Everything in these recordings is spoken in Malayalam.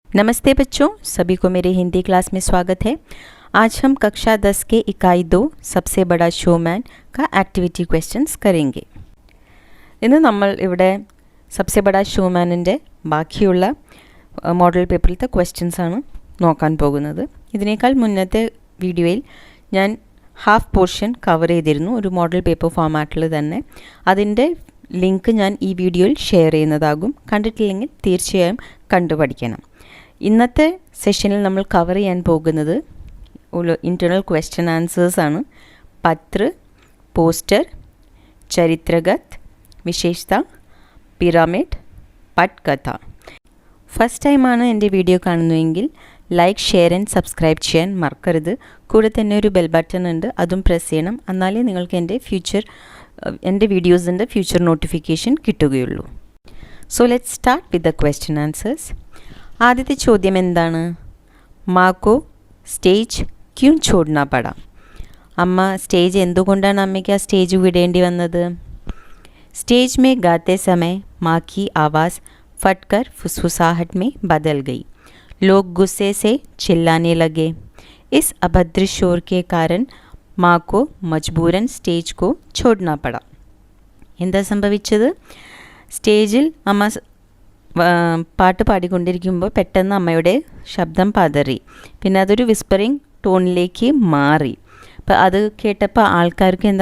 नमस्ते बच्चों, सभी को मेरे हिंदी क्लास में स्वागत है। आज हम कक्षा 10 के इकाई 2 सबसे बड़ा शोमैन का एक्टिविटी क्वेश्चंस करेंगे। ഇന്ന് നമ്മൾ ഇവിടെ सबसे बड़ा ഷോമാനിൻ്റെ ബാക്കിയുള്ള മോഡൽ പേപ്പറിലത്തെ ക്വസ്റ്റ്യൻസ് ആണ് നോക്കാൻ പോകുന്നത്. ഇതിനേക്കാൾ മുന്നത്തെ വീഡിയോയിൽ ഞാൻ ഹാഫ് പോർഷൻ കവർ ചെയ്തിരുന്നു, ഒരു മോഡൽ പേപ്പർ ഫോമാറ്റിൽ തന്നെ. അതിൻ്റെ ലിങ്ക് ഞാൻ ഈ വീഡിയോയിൽ ഷെയർ ചെയ്യുന്നതാകും. കണ്ടിട്ടില്ലെങ്കിൽ തീർച്ചയായും കണ്ടുപഠിക്കണം. ഇന്നത്തെ സെഷനിൽ നമ്മൾ കവർ ചെയ്യാൻ പോകുന്നത് ഇൻറ്റേർണൽ ക്വസ്റ്റ്യൻ ആൻസേഴ്സ് ആണ്. പത്ര, പോസ്റ്റർ, ചരിത്രഗത്, വിശേഷത, പിറാമിഡ്, പട്കഥ. ഫസ്റ്റ് ടൈമാണ് എൻ്റെ വീഡിയോ കാണുന്നതെങ്കിൽ ലൈക്ക്, ഷെയർ ആൻഡ് സബ്സ്ക്രൈബ് ചെയ്യാൻ മറക്കരുത്. കൂടെ തന്നെ ഒരു ബെൽ ബട്ടൺ ഉണ്ട്, അതും പ്രസ് ചെയ്യണം. എന്നാലേ നിങ്ങൾക്ക് എൻ്റെ വീഡിയോസിൻ്റെ ഫ്യൂച്ചർ നോട്ടിഫിക്കേഷൻ കിട്ടുകയുള്ളൂ. So let's start with the question answers. ആദ്യത്തെ ചോദ്യം എന്താണ്? മാക്കോ സ്റ്റേജ് ക്യൂം ഛോഡ്നാ പടാ. അമ്മ സ്റ്റേജ് എന്തുകൊണ്ടാണ് അമ്മയ്ക്ക് ആ സ്റ്റേജ് വിടേണ്ടി വന്നത്? स्टेज में गाते समय माँ की आवाज़ फटकर फुसफुसाहट में बदल गई. लोग गुस्से से चिल्लाने लगे. इस अभद्र शोर के कारण माँ को मजबूरन स्टेज को छोड़ना पड़ा. എന്താ സംഭവിച്ചത്? സ്റ്റേജിൽ അമ്മ പാട്ട് പാടിക്കൊണ്ടിരിക്കുമ്പോൾ പെട്ടെന്ന് അമ്മയുടെ ശബ്ദം പതറി. പിന്നെ അതൊരു വിസ്പറിങ് ടോണിലേക്ക് മാറി. അപ്പോൾ അത് കേട്ടപ്പോൾ ആൾക്കാർക്ക്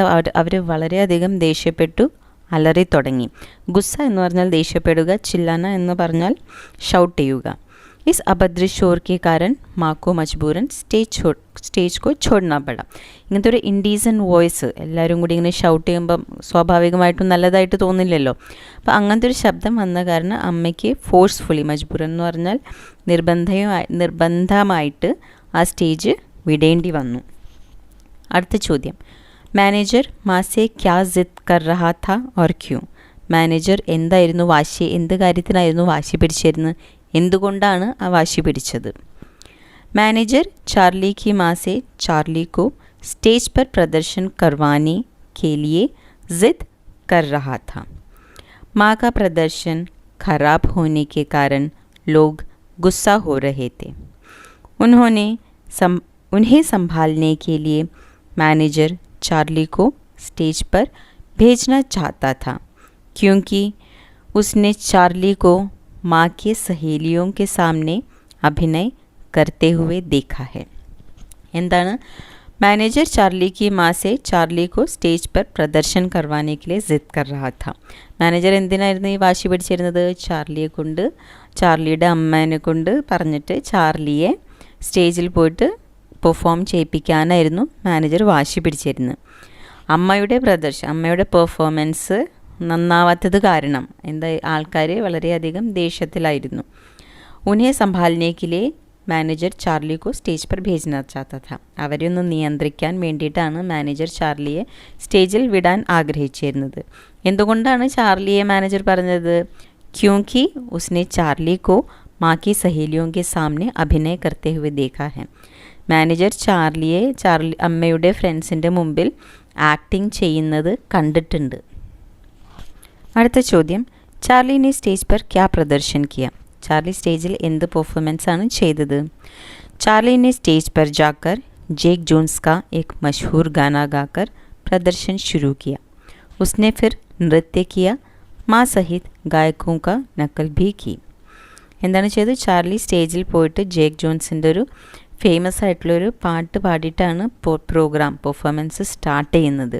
അവർ വളരെയധികം ദേഷ്യപ്പെട്ടു, അലറി തുടങ്ങി. ഗുസ്സ എന്ന് പറഞ്ഞാൽ ദേഷ്യപ്പെടുക, ചില്ലാന എന്ന് പറഞ്ഞാൽ ഷൗട്ട് ചെയ്യുക. ഇസ് അഭദ്ര ഷോർ കെ കാരൻ മാക്കോ മജ്ബൂരൻ സ്റ്റേജ് കോ ഛോഡ്നാ പടാ. ഇങ്ങനത്തെ ഒരു ഇൻഡീസൻറ്റ് വോയിസ് എല്ലാവരും കൂടി ഇങ്ങനെ ഷൗട്ട് ചെയ്യുമ്പം സ്വാഭാവികമായിട്ടും നല്ലതായിട്ട് തോന്നില്ലല്ലോ. അപ്പോൾ അങ്ങനത്തെ ഒരു ശബ്ദം വന്ന കാരണം അമ്മയ്ക്ക് ഫോഴ്സ്ഫുള്ളി, മജ്ബൂരൻ എന്ന് പറഞ്ഞാൽ നിർബന്ധമായിട്ട് ആ സ്റ്റേജ് വിടേണ്ടി വന്നു. അടുത്ത ചോദ്യം, മാനേജർ മാസെ ക്യാ ജിദ് കർ രഹാ था और क्यों. മാനേജർ എന്ത് കാര്യത്തിനായിരുന്നു വാശി പിടിച്ചിരുന്നത്, എന്തുകൊണ്ടാണ് ആ വാശി പിടിച്ചത്? മാനേജർ चार्ली की माँ से चार्ली को स्टेज पर प्रदर्शन करवाने के लिए जिद कर रहा था. माँ का प्रदर्शन खराब होने के कारण लोग गुस्सा हो रहे थे. उन्हें संभालने के लिए मैनेजर चार्ली को स्टेज पर भेजना चाहता था, क्योंकि उसने चार्ली को माँ के सहेलियों के सामने अभिनय करते हुए देखा है. എന്താണ്? मैनेजर चार्ली की माँ से चार्ली को स्टेज पर प्रदर्शन करवाने के लिए जिद कर रहा था. മാനേജർ എന്തിനായിരുന്നു ഈ വാശി പിടിച്ചിരുന്നത്? ചാർലിയുടെ അമ്മേനെ കൊണ്ട് പറഞ്ഞിട്ട് ചാർലിയെ സ്റ്റേജിൽ പോയിട്ട് പെർഫോം ചെയ്യിപ്പിക്കാനായിരുന്നു മാനേജർ വാശി പിടിച്ചിരുന്നത്. അമ്മയുടെ പെർഫോമൻസ് നന്നാവാത്തത് കാരണം ആൾക്കാർ വളരെയധികം ദേഷ്യത്തിലായിരുന്നു. ഉന്നെ സംഭാലനേക്കിലെ മാനേജർ ചാർലിക്കോ സ്റ്റേജ് പർ ഭേജനാ ചാഹത്താ था. അവരെ ഒന്ന് നിയന്ത്രിക്കാൻ വേണ്ടിയിട്ടാണ് മാനേജർ ചാർലിയെ സ്റ്റേജിൽ വിടാൻ ആഗ്രഹിച്ചിരുന്നത്. എന്തുകൊണ്ടാണ് ചാർലിയെ മാനേജർ പറഞ്ഞത്? ക്യോंकि उसने चार्ली को माँ की सहेलियों के सामने अभिनय करते हुए देखा है. മാനേജർ അമ്മയുടെ ഫ്രണ്ട്സിൻ്റെ മുമ്പിൽ ആക്ടിങ് ചെയ്യുന്നത് കണ്ടിട്ടുണ്ട്. അടുത്ത ചോദ്യം, ചാർലിനെ സ്റ്റേജ് पर क्या प्रदर्शन किया. ചാർലി സ്റ്റേജിൽ എന്ത് പെർഫോമൻസ് ആണ് ചെയ്തത്? ചാർലിനെ സ്റ്റേज पर जाकर जेक जोन्स का एक मशहूर गाना गाकर प्रदर्शन शुरू किया. उसने फिर नृत्य किया, माँ सहित गायकों का नकल भी की. എന്താണ് ചെയ്തത്? ചാർലി സ്റ്റേജിൽ പോയിട്ട് ജേക്ക് ജോൺസിൻ്റെ ഒരു ഫേമസ് ആയിട്ടുള്ളൊരു പാട്ട് പാടിയിട്ടാണ് പെർഫോമൻസ് സ്റ്റാർട്ട് ചെയ്യുന്നത്.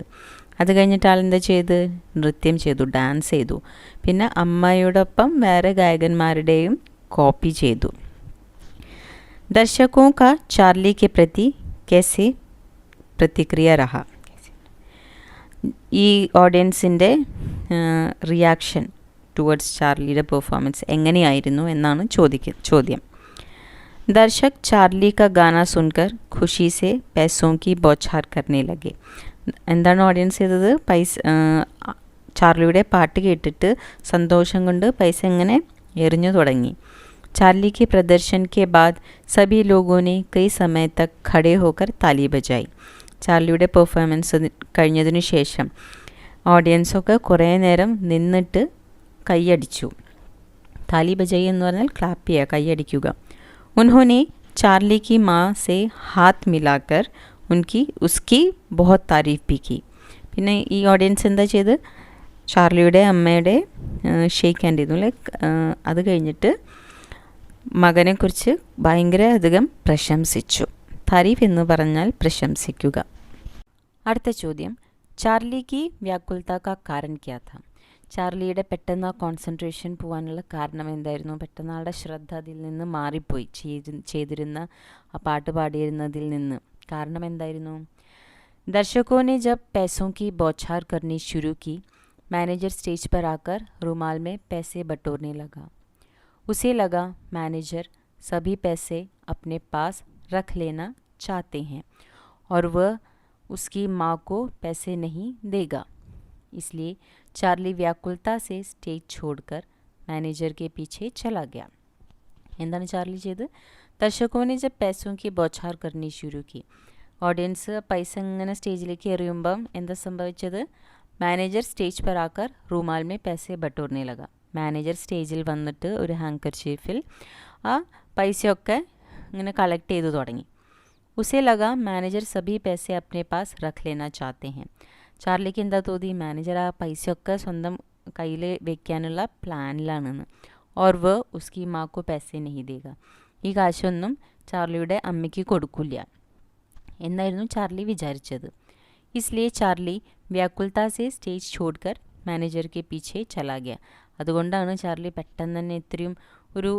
അത് കഴിഞ്ഞിട്ട് ആളെന്താ ചെയ്ത്? നൃത്യം ചെയ്തു, ഡാൻസ് ചെയ്തു. പിന്നെ അമ്മയോടൊപ്പം വേറെ ഗായകന്മാരുടെയും കോപ്പി ചെയ്തു. ദർശകോं का चार्ली के प्रति कैसे प्रतिक्रिया रहा. ഈ ഓഡിയൻസിൻ്റെ റിയാക്ഷൻ ടുവേർഡ്സ് ചാർലിയുടെ പെർഫോമൻസ് എങ്ങനെയായിരുന്നു എന്നാണ് ചോദ്യം. दर्शक चार्ली का गाना सुनकर खुशी से पैसों की बौछार करने लगे. എന്താണ് ഓഡിയൻസ് ചെയ്തത്? ചാർലിയുടെ പാട്ട് കേട്ടിട്ട് സന്തോഷം കൊണ്ട് പൈസ ഇങ്ങനെ എറിഞ്ഞു തുടങ്ങി. चार्ली के प्रदर्शन के बाद सभी लोगों ने कई समय तक खड़े होकर ताली बजाई. ചാർലിയുടെ പെർഫോമൻസ് കഴിഞ്ഞതിനു ശേഷം ഓഡിയൻസൊക്കെ കുറേ നേരം നിന്നിട്ട് കൈയടിച്ചു. താലി ബജായി എന്ന് പറഞ്ഞാൽ ക്ലാപ്പ് ചെയ്യുക, കൈയടിക്കുക. ഉൻഹോനെ चार्ली की माँ से हाथ मिलाकर उसकी बहुत तारीफ़ भी की. പിന്നെ ഈ ഓഡിയൻസ് എന്താ ചെയ്ത് ചാർലിയുടെ അമ്മയുടെ ഷേക്ക് ഹാൻഡ് ചെയ്തു. ലൈക്ക് അത് കഴിഞ്ഞിട്ട് മകനെക്കുറിച്ച് ഭയങ്കര അധികം പ്രശംസിച്ചു. താരീഫ് എന്ന് പറഞ്ഞാൽ പ്രശംസിക്കുക. അടുത്ത ചോദ്യം, ചാർലി की व्याकुलता का कारण क्या था? ചാർലിയുടെ പെട്ടെന്ന് കോൺസെൻട്രേഷൻ പോകാനുള്ള കാരണം എന്തായിരുന്നു? പെട്ടെന്ന് ആളുടെ ശ്രദ്ധ അതിൽ നിന്ന് മാറിപ്പോയി, ചെയ്തിരുന്ന ആ പാട്ട് പാടിയിരുന്നതിൽ നിന്ന്. കാരണം എന്തായിരുന്നു? दर्शकों ने जब पैसों की बौछार करनी शुरू की, मैनेजर स्टेज पर आकर रुमाल में पैसे बटोरने लगा. उसे लगा मैनेजर सभी पैसे अपने पास रख लेना चाहते हैं और वह उसकी माँ को पैसे नहीं देगा. इसलिए चार्ली व्याकुलता से स्टेज छोड़कर मैनेजर के पीछे चला गया. എന്താണ് ചാർലി ചെയ്ത്? ദർശകോനെ ജബ് पैसों की बौछार करनी शुरू की. ഓഡിയൻസ് പൈസ ഇങ്ങനെ സ്റ്റേജിലേക്ക് എറിയുമ്പം എന്താ സംഭവിച്ചത്? മാനേജർ സ്റ്റേജ് पर आकर रूमाल में पैसे बटोरने लगा. മാനേജർ സ്റ്റേജിൽ വന്നിട്ട് ഒരു ഹാങ്കർചീഫിൽ ആ പൈസയൊക്കെ ഇങ്ങനെ കളക്ട് ചെയ്തു തുടങ്ങി. उसे लगा मैनेजर सभी पैसे अपने पास रख लेना चाहते हैं. ചാർലിക്ക് എന്താ തോന്നി? മാനേജർ ആ പൈസയൊക്കെ സ്വന്തം കയ്യിൽ വെക്കാനുള്ള പ്ലാനിലാണെന്ന്. ഓർ വ ഉസ്കി മാക്കോ पैसे नहीं देगा. ഈ കാശൊന്നും ചാർലിയുടെ അമ്മയ്ക്ക് കൊടുക്കില്ല എന്നായിരുന്നു ചാർലി വിചാരിച്ചത്. इसलिए चार्ली व्याकुलता से സ്റ്റേജ് छोड़कर मैनेजर के पीछे चला गया. അതുകൊണ്ടാണ് ചാർലി പെട്ടെന്ന് തന്നെ ഇത്രയും ഒരു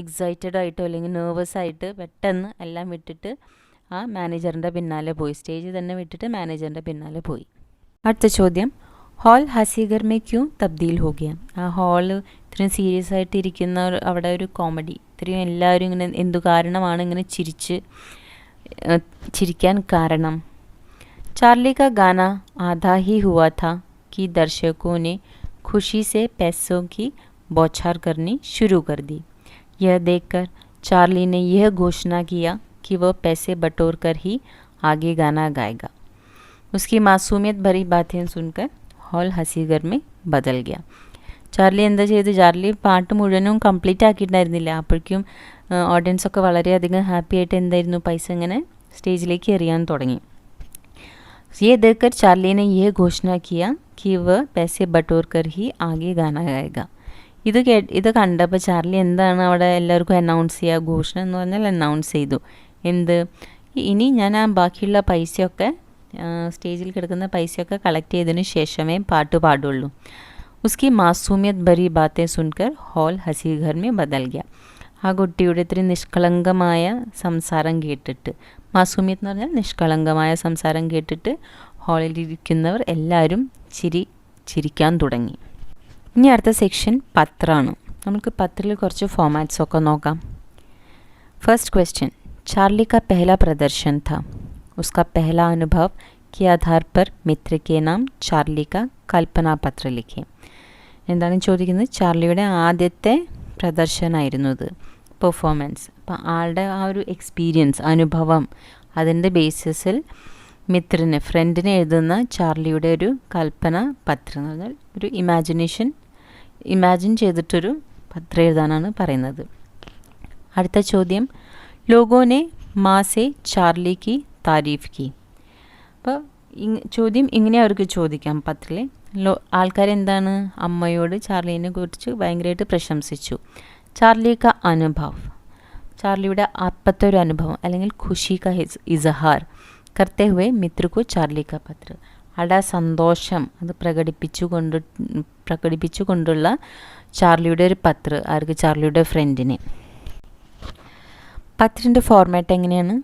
എക്സൈറ്റഡ് ആയിട്ടോ അല്ലെങ്കിൽ നെർവസ് ആയിട്ട് പെട്ടെന്ന് എല്ലാം വിട്ടിട്ട് ആ മാനേജറിൻ്റെ പിന്നാലെ പോയി. സ്റ്റേജ് തന്നെ വിട്ടിട്ട് മാനേജറിൻ്റെ പിന്നാലെ പോയി. അടുത്ത ചോദ്യം, ഹോൾ ഹസിഗർ മേ ക്യൂ തബ്ദീൽ ഹോ ഗയ. ആ ഹാള് ഇത്രയും സീരിയസ് ആയിട്ട് ഇരിക്കുന്ന അവിടെ ഒരു കോമഡി, ഇത്രയും എല്ലാവരും ഇങ്ങനെ എന്തു കാരണമാണ് ഇങ്ങനെ ചിരിക്കാൻ കാരണം? चार्ली का गाना आधा ही हुआ था कि दर्शकों ने खुशी से पैसों की बौछार करनी शुरू कर दी. यह देखकर चार्ली ने यह घोषणा किया कि वह पैसे बटोर कर ही आगे गाना गाएगा. उसकी मासूमियत भरी बातें सुनकर हॉल हसीगर में बदल गया. ചാർലി എന്താ ചെയ്ത്? ചാർലി പാട്ട് മുഴുവനും കംപ്ലീറ്റ് ആക്കിയിട്ടുണ്ടായിരുന്നില്ല. അപ്പോഴേക്കും ഓഡിയൻസൊക്കെ വളരെയധികം ഹാപ്പി ആയിട്ട് എന്തായിരുന്നു പൈസ ഇങ്ങനെ സ്റ്റേജിലേക്ക് എറിയാൻ തുടങ്ങി. ये देखकर चार्ली ने यह घोषणा किया कि वह पैसे बटोर कर ही आगे गाना गाएगा. ഇത് കണ്ടപ്പോൾ ചാർലി എന്താണ് അവിടെ എല്ലാവർക്കും അനൗൺസ് ചെയ്യുക? ഘോഷണ എന്ന് പറഞ്ഞാൽ അനൗൺസ് ചെയ്തു. എന്ത്? ഇനി ഞാൻ ആ ബാക്കിയുള്ള പൈസയൊക്കെ സ്റ്റേജിൽ കിടക്കുന്ന പൈസയൊക്കെ കളക്ട് ചെയ്തതിന് ശേഷമേ പാട്ട് പാടുള്ളൂ. ഉസ്കി മാസൂമിയത് ഭരി ബാത്തെ സുൻകർ ഹോൾ ഹസീഘർ മേ ബദൽ ഗയ. ആ കുട്ടിയുടെ ഇത്രയും നിഷ്കളങ്കമായ സംസാരം കേട്ടിട്ട്, മാസൂമിയത് എന്ന് പറഞ്ഞാൽ നിഷ്കളങ്കമായ സംസാരം കേട്ടിട്ട് ഹാളിലിരിക്കുന്നവർ എല്ലാവരും ചിരിക്കാൻ തുടങ്ങി. ഇനി അടുത്ത സെക്ഷൻ പത്രമാണ്. നമുക്ക് പത്രത്തിൽ കുറച്ച് ഫോമാറ്റ്സൊക്കെ നോക്കാം. ഫസ്റ്റ് ക്വസ്റ്റ്യൻ, चार्ली का पहला प्रदर्शन था. उसका पहला अनुभव के आधार पर मित्र के नाम चार्ली का कल्पना पत्र लिखे. എന്താണ് ചോദിക്കുന്നത്? ചാർലിയുടെ ആദ്യത്തെ പ്രദർശനമായിരുന്നു ഇത്, പെർഫോമൻസ്. അപ്പം ആളുടെ ആ ഒരു എക്സ്പീരിയൻസ്, അനുഭവം, അതിൻ്റെ ബേസിസിൽ മിത്രന്, ഫ്രണ്ടിന് എഴുതുന്ന ചാർലിയുടെ ഒരു കൽപ്പന പത്രം എന്ന് പറഞ്ഞാൽ ഒരു ഇമാജിൻ ചെയ്തിട്ടൊരു പത്രം എഴുതാനാണ് പറയുന്നത്. അടുത്ത ചോദ്യം, ലോഗോനെ മാസെ ചാർലി കി താരീഫ് കി. അപ്പോൾ ചോദ്യം ഇങ്ങനെ അവർക്ക് ചോദിക്കാം പത്രത്തിൽ. ആൾക്കാരെന്താണ് അമ്മയോട് ചാർലിനെ കുറിച്ച് ഭയങ്കരമായിട്ട് പ്രശംസിച്ചു. ചാർലി ക അനുഭവ്, ചാർലിയുടെ അപ്പത്തെ ഒരു അനുഭവം അല്ലെങ്കിൽ ഖുഷി ക ഇസഹാർ കർത്തെ ഹുവേ മിത്ര കോ ചാർലി ക പത്ര. ആളുടെ സന്തോഷം അത് പ്രകടിപ്പിച്ചുകൊണ്ടുള്ള ചാർലിയുടെ ഒരു പത്ര ആർക്ക്? ചാർലിയുടെ ഫ്രണ്ടിനെ. പത്രത്തിൻ്റെ ഫോർമാറ്റ് എങ്ങനെയാണ്?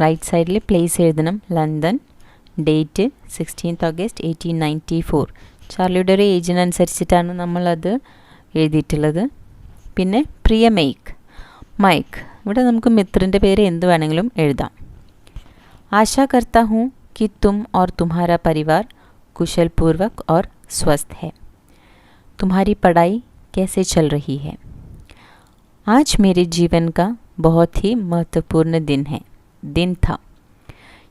റൈറ്റ് സൈഡിൽ പ്ലേസ് എഴുതണം, ലണ്ടൻ, ഡേറ്റ് 16 ഓഗസ്റ്റ് 1894. ചാർലിയുടെ ഒരു ഏജിനനുസരിച്ചിട്ടാണ് നമ്മളത് എഴുതിയിട്ടുള്ളത്. പിന്നെ പ്രിയ മൈക്ക്, ഇവിടെ നമുക്ക് മിത്രൻ്റെ പേര് എന്ത് വേണമെങ്കിലും എഴുതാം. आशा करता हूँ कि तुम और तुम्हारा परिवार कुशल पूर्वक और स्वस्थ है. तुम्हारी पढ़ाई कैसे चल रही है? आज मेरे जीवन का बहुत ही महत्वपूर्ण दिन था.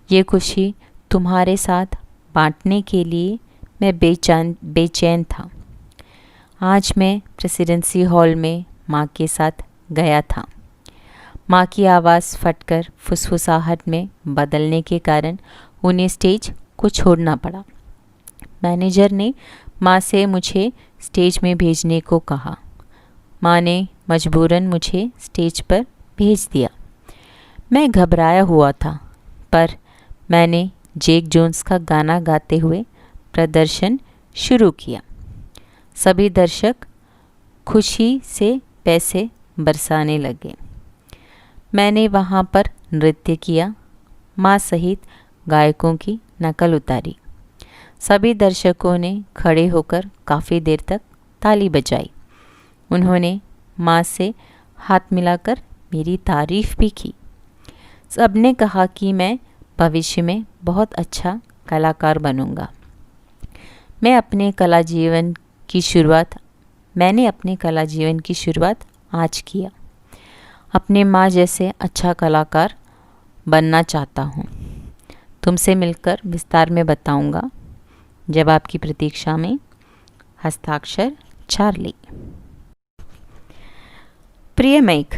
ये खुशी तुम्हारे साथ बांटने के लिए मैं बेचैन था. आज मैं प्रेसिडेंसी हॉल में माँ के साथ गया था। माँ की आवाज़ फटकर फुसफुसाहट में बदलने के कारण उन्हें स्टेज को छोड़ना पड़ा। मैनेजर ने माँ से मुझे स्टेज में भेजने को कहा। माँ ने मजबूरन मुझे स्टेज पर भेज दिया। मैं घबराया हुआ था, पर मैंने जैक जोन्स का गाना गाते हुए प्रदर्शन शुरू किया। सभी दर्शक खुशी से पैसे बरसाने लगे। मैंने वहाँ पर नृत्य किया, माँ सहित गायकों की नकल उतारी। सभी दर्शकों ने खड़े होकर काफ़ी देर तक ताली बजाई। उन्होंने माँ से हाथ मिलाकर मेरी तारीफ़ भी की। सबने कहा कि मैं भविष्य में बहुत अच्छा कलाकार बनूंगा। मैंने अपने कला जीवन की शुरुआत आज किया। अपने माँ जैसे अच्छा कलाकार बनना चाहता हूँ। तुमसे मिलकर विस्तार में बताऊंगा। जवाब की प्रतीक्षा में, हस्ताक्षर चार्ली। प्रिय मैक,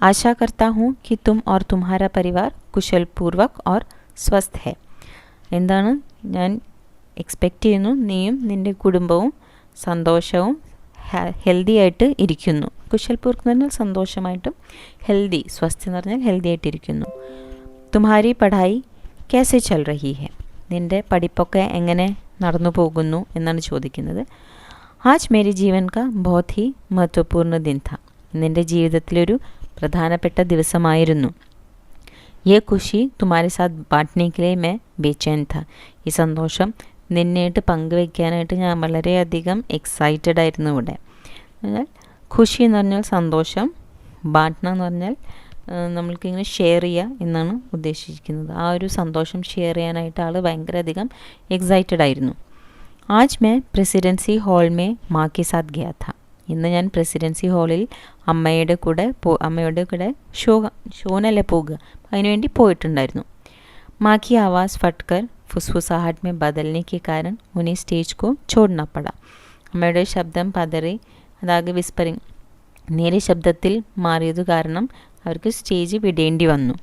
आशा करता हूँ कि तुम और तुम्हारा परिवार കുശൽപൂർവ്വം और स्वस्थ है. എന്താണ് ഞാൻ എക്സ്പെക്റ്റ് ചെയ്യുന്നു നീയും നിൻ്റെ കുടുംബവും സന്തോഷവും ഹെൽത്തി ആയിട്ട് ഇരിക്കുന്നു. കുശൽപൂർവ്വം എന്ന് പറഞ്ഞാൽ സന്തോഷമായിട്ടും ഹെൽത്തി, സ്വസ്ഥ എന്ന് പറഞ്ഞാൽ ഹെൽത്തി ആയിട്ടിരിക്കുന്നു. തുമ്ഹാരി പഠായി कैसे चल रही है? നിൻ്റെ പഠിപ്പൊക്കെ എങ്ങനെ നടന്നു പോകുന്നു എന്നാണ് ചോദിക്കുന്നത്. ആജ് മേരി ജീവൻ കാ बहुत ही महत्वपूर्ण दिन था. നിൻ്റെ ജീവിതത്തിലൊരു പ്രധാനപ്പെട്ട ദിവസമായിരുന്നു. ये खुशी तुम्हारे साथ बांटने के लिए मैं बेचैन था. ഈ സന്തോഷം നിന്നെയായിട്ട് പങ്കുവയ്ക്കാനായിട്ട് ഞാൻ വളരെയധികം എക്സൈറ്റഡ് ആയിരുന്നു ഇവിടെ. എന്നാൽ ഖുഷി എന്ന് പറഞ്ഞാൽ സന്തോഷം, ബാട്ട്ന എന്ന് പറഞ്ഞാൽ നമ്മൾക്കിങ്ങനെ ഷെയർ ചെയ്യുക എന്നാണ് ഉദ്ദേശിക്കുന്നത്. ആ ഒരു സന്തോഷം ഷെയർ ചെയ്യാനായിട്ട് ആൾ ഭയങ്കരധികം എക്സൈറ്റഡ് ആയിരുന്നു. ആജ് मैं പ്രസിഡൻസി ഹാൾ में माँ के साथ गया था. ഇന്ന് ഞാൻ പ്രസിഡൻസി ഹാളിൽ അമ്മയുടെ കൂടെ ഷോനല്ലേ പോകുക, അതിനുവേണ്ടി പോയിട്ടുണ്ടായിരുന്നു. माँ की आवाज़ फटकर फुसफुसाहट में बदलने के कारण उन्हें स्टेज को छोड़ना पड़ा. അമ്മയുടെ ശബ്ദം പതറി, അതാകെ വിസ്പറിങ്, നേരെ ശബ്ദത്തിൽ മാറിയത് കാരണം അവർക്ക് സ്റ്റേജ് വിടേണ്ടി വന്നു.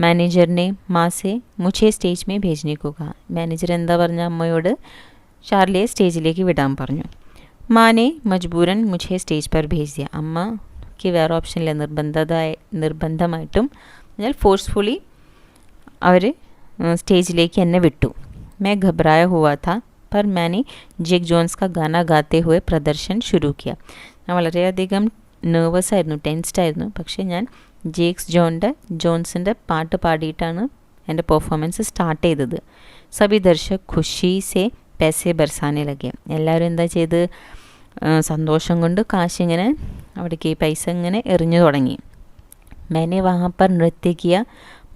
മാനേജറിനെ മാസെ മുझे സ്റ്റേജ് में भेजने को कहा. മാനേജർ എന്താ പറഞ്ഞ, അമ്മയോട് ഷാർലിയെ സ്റ്റേജിലേക്ക് വിടാൻ പറഞ്ഞു. മാനെ മജ്ബൂരൻ മുझे സ്റ്റേജ് पर भेज दिया. അമ്മയ്ക്ക് വേറെ ഓപ്ഷനില്ല, നിർബന്ധമായിട്ടും എന്നാൽ ഫോഴ്സ്ഫുള്ളി അവർ സ്റ്റേജിലേക്ക് എന്നെ വിട്ടു. मैं घबराया हुआ था पर मैंने ജേക്ക് ജോൺസ് का गाना गाते हुए प्रदर्शन शुरू किया. ഞാൻ വളരെയധികം നെർവസ് ആയിരുന്നു, ടെൻസ്ഡ് ആയിരുന്നു. പക്ഷേ ഞാൻ ജോൺസിൻ്റെ പാട്ട് പാടിയിട്ടാണ് എൻ്റെ പെർഫോമൻസ് സ്റ്റാർട്ട് ചെയ്തത്. സഭി ദർശക് ഖുഷി സെ पैसे ബർസാനെ ലഗെ. എല്ലാവരും എന്താ ചെയ്ത്, സന്തോഷം കൊണ്ട് കാശിങ്ങനെ അവിടേക്ക് പൈസ ഇങ്ങനെ എറിഞ്ഞു തുടങ്ങി. मैंने वहाँ पर नृत्य किया,